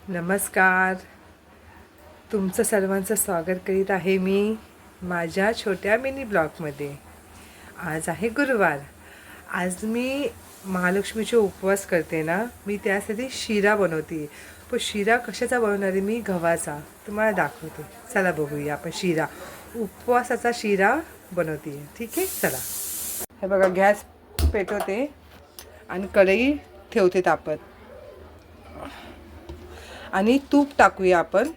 नमस्कार. तुमचं सर्वांचं स्वागत करीत आहे मी माझ्या छोट्या मिनी ब्लॉगमध्ये. आज आहे गुरुवार. आज मी महालक्ष्मीचे उपवास करते ना, मी त्यासाठी शिरा बनवते. पण शिरा कशाचा बनवणार आहे मी? गव्हाचा. तुम्हाला दाखवते. चला बघूया आपण शिरा. उपवासाचा शिरा बनवते. ठीक आहे, चला. हे बघा, गॅस पेटवते आणि कढई ठेवते तापत. आणि तूप टाकूया आपण.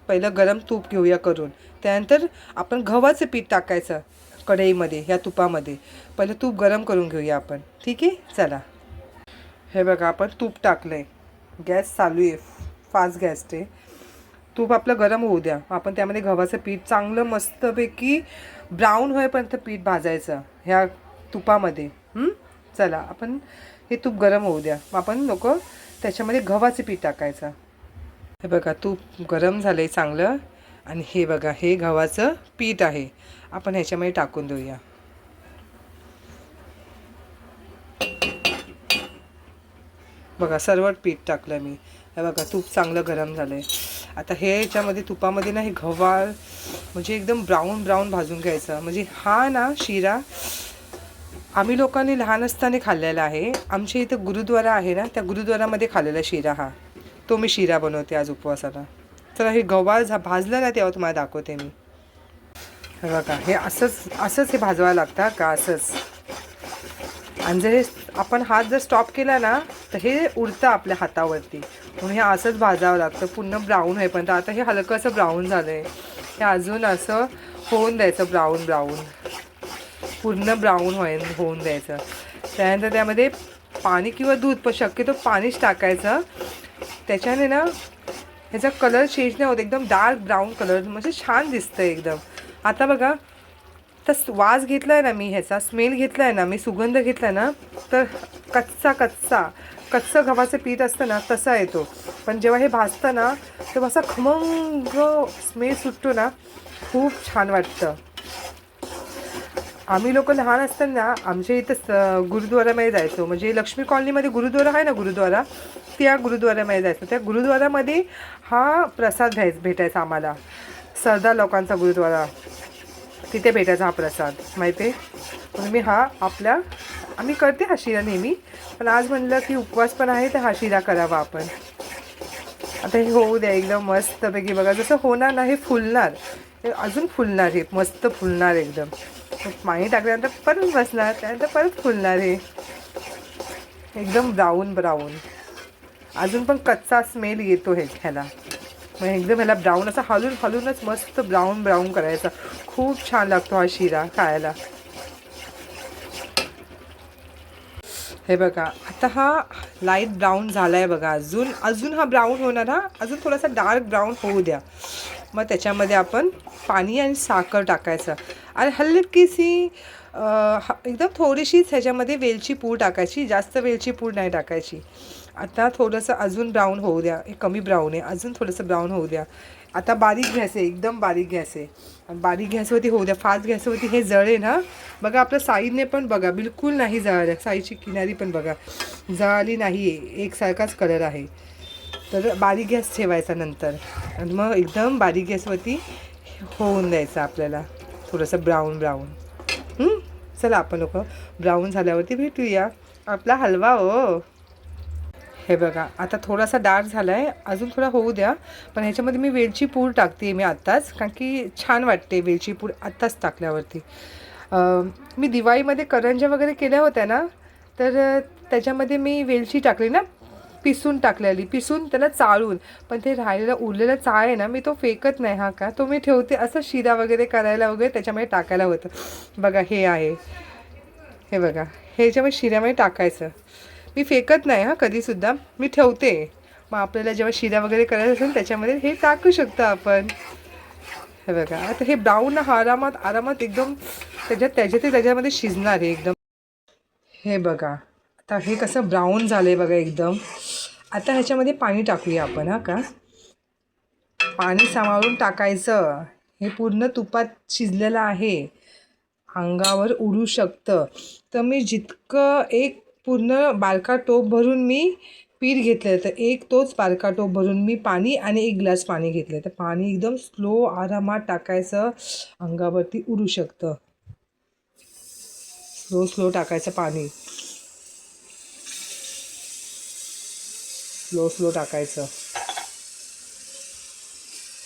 पहिलं गरम तूप घेऊया करून. त्यानंतर आपण गव्हाचं पीठ टाकायचं कढईमध्ये, ह्या तुपामध्ये. पहिलं तूप गरम करून घेऊया आपण. ठीक आहे, चला. हे बघा, आपण तूप टाकलं आहे. गॅस चालू आहे, फास्ट गॅस ते. तूप आपलं गरम होऊ द्या. आपण त्यामध्ये गव्हाचं पीठ चांगलं मस्तपैकी ब्राऊन होईपर्यंत पीठ भाजायचं ह्या तुपामध्ये. चला, आपण हे तूप गरम होऊ द्या. आपण त्याच्यामध्ये गव्हाचं पीठ टाकायचं. हे बघा, तूप गरम झालं आहे चांगलं. आणि हे बघा, हे गव्हाचं पीठ आहे. आपण ह्याच्यामध्ये टाकून देऊया. बघा, सर्वच पीठ टाकलं मी. हे बघा, तूप चांगलं गरम झालं आहे. आता हे ह्याच्यामध्ये तुपामध्ये ना, हे गव्हा म्हणजे एकदम ब्राऊन भाजून घ्यायचं. म्हणजे हा ना शिरा आम्ही लोकांनी लहान असताना खाल्लेला आहे. आमच्या इथं गुरुद्वारा आहे ना, त्या गुरुद्वारामध्ये खाल्लेला शिरा हा. तो मी शिरा बनवते आज उपवासाला. तर हे गव्हा भाजलं ना, तेव्हा तुम्हाला दाखवते मी. हे बघा, हे असंच हे भाजवायला लागतं का, असंच. आणि जर हे आपण हात जर स्टॉप केला ना, तर हे उडतं आपल्या हातावरती. म्हणून हे असंच भाजावं लागतं पूर्ण ब्राऊन होईपर्यंत. आता हे हलकंसं ब्राऊन झालं आहे. हे अजून असं होऊन द्यायचं, ब्राऊन पूर्ण ब्राऊन होऊन द्यायचं. त्यानंतर त्यामध्ये पाणी किंवा दूध, पण शक्यतो पाणीच टाकायचं. त्याच्याने ना ह्याचा कलर चेंज नाही होत, एकदम डार्क ब्राऊन कलर, म्हणजे छान दिसतं एकदम. आता बघा, तर वास घेतला आहे ना मी, ह्याचा स्मेल घेतला आहे ना मी, सुगंध घेतला आहे ना, तर कच्चं गव्हाचं पीठ असतं ना, तसा येतो. पण जेव्हा हे भाजतं ना, तेव्हा असा खमंग स्मेल सुटतो ना, खूप छान वाटतं. आम्ही लोक लहान असताना आमच्या इथं गुरुद्वारामध्ये जायचो. म्हणजे लक्ष्मी कॉलनीमध्ये गुरुद्वारा आहे ना, गुरुद्वारा, त्या गुरुद्वारामध्ये जायचो. त्या गुरुद्वारामध्ये हा प्रसाद भेटायचा आम्हाला. सरदार लोकांचा गुरुद्वारा, तिथे भेटायचा हा प्रसाद, माहिती आहे. म्हणून मी आम्ही करते हा शिरा नेहमी. पण आज म्हणलं की उपवास पण आहे, तर हा शिरा करावा आपण. आता हे होऊ द्या एकदम मस्तपैकी. बघा, जसं होणार ना, हे फुलणार, हे अजून फुलणार, हे मस्त फुलणार एकदम. पाणी टाकल्यानंतर परत बसणार, त्यानंतर परत फुलणार. हे एकदम ब्राऊन अजून पण कच्चा स्मेल येतो ह्याला. मग एकदम ह्याला ब्राऊन असं हलूनच मस्त ब्राऊन करायचा. खूप छान लागतो हा शिरा खायला. हे बघा, आता हा लाईट ब्राऊन झाला आहे बघा. अजून हा ब्राऊन होणार. हा अजून थोडासा डार्क ब्राऊन होऊ द्या. मग त्याच्यामध्ये आपण पाणी आणि साखर टाकायचं. आणि हलकीशी एकदम थोडीशीच ह्याच्यामध्ये वेलची पूड टाकायची, जास्त वेलची पूड नाही टाकायची. आता थोडंसं अजून ब्राऊन होऊ द्या. हे कमी ब्राऊन आहे, अजून थोडंसं ब्राऊन होऊ द्या. आता बारीक गॅस आहे, एकदम बारीक गॅस आहे. बारीक गॅसवरती होऊ द्या. फास्ट गॅसवरती हे जळेल ना. बघा, आपल्या साईडने पण बघा, बिलकुल नाही जळलं. साईडची किनारी पण बघा, जळाली नाही आहे, एकसारखाच कलर आहे. तर बारीक गॅस ठेवायचा नंतर. आणि मग एकदम बारीक गॅसवरती होऊन द्यायचं आपल्याला थोडंसं ब्राऊन. चला, आपण ब्राऊन झाल्यावरती भेटूया. आपला हलवा हो. हे बघा, आता थोडासा डार्क झाला आहे, अजून थोडा होऊ द्या. पण ह्याच्यामध्ये मी वेलची पूड टाकते मी आत्ताच, कारण की छान वाटते वेलची पूड आत्ताच टाकल्यावरती. मी दिवाळीमध्ये करंज्या वगैरे केल्या होत्या ना, तर त्याच्यामध्ये मी वेलची टाकली ना, पिसून त्याला चाळून. पण ते उरलेला चाळ आहे ना, मी तो फेकत नाही. हा का, तो मी ठेवते असं शिरा वगैरे करायला वगैरे त्याच्यामध्ये टाकायला होतं. बघा, हे आहे. हे बघा, ह्याच्यामध्ये शिऱ्यामध्ये टाकायचं. मी फेकत नाही हा कधीसुद्धा, मी ठेवते. मग आपल्याला जेव्हा शिरा वगैरे करायचं असेल त्याच्यामध्ये हे टाकू शकतो आपण. हे बघा, आता हे ब्राऊन आरामात एकदम त्याच्यामध्ये शिजणार आहे एकदम. हे बघा, आता हे कसं ब्राऊन झालं आहे बघा एकदम. आता ह्याच्यामध्ये पाणी टाकूया आपण. हा का, पाणी सांभाळून टाकायचं. हे पूर्ण तुपात शिजलेलं आहे, अंगावर उडू शकतं. तर मी जितकं एक पूर्ण बारका टोप भरून मी पीठ घेतलं तर एक तोच बारका टोप भरून मी पाणी आणि 1 ग्लास पाणी घेतलं. तर पाणी एकदम स्लो आरामात टाकायचं, अंगावरती उडू शकतं. स्लो स्लो टाकायचं पाणी, स्लो स्लो टाकायचं,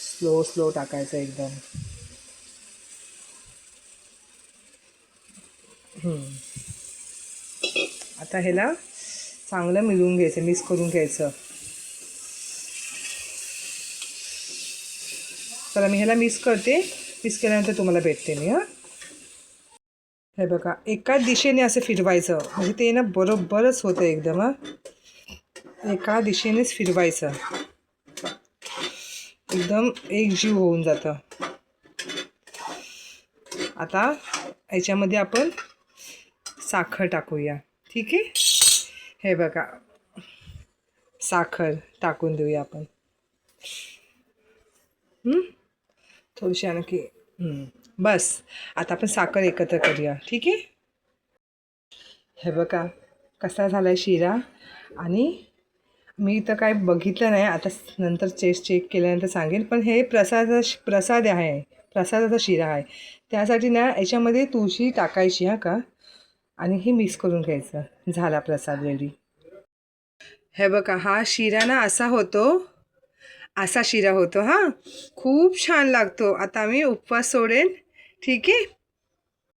स्लो स्लो टाकायचं एकदम. आता ह्याला चांगलं मिळून घ्यायचं, मिक्स करून घ्यायचं. चला मी ह्याला मिक्स करते, मिक्स केल्यानंतर तुम्हाला भेटते मी. हे बघा एका दिशेने असं फिरवायचं, म्हणजे ते ना बरोबरच होतं एकदम. एका दिशेनेच फिरवायचं, एकदम एकजीव होऊन जातं. आता याच्यामध्ये आपण साखर टाकूया. ठीक आहे, हे बघा साखर टाकून देऊया आपण. थोडीशी आणखी. बस आता आपण साखर एकत्र करूया. ठीक आहे, हे बघा कसा झाला आहे शिरा. आणि मी तर काय बघितलं नाही, आता नंतर चेक केल्यानंतर सांगेन. पण हे प्रसाद आहे, प्रसादाचा शिरा आहे. त्यासाठी ना याच्यामध्ये तुळशी टाकायची का, आणि हे मिक्स करून घ्यायचं. झाला प्रसाद रेडी. हे बघा हा शिरा ना असा होतो, असा शिरा होतो. खूप छान लागतो. आता मी उपवास सोडेन. ठीक आहे.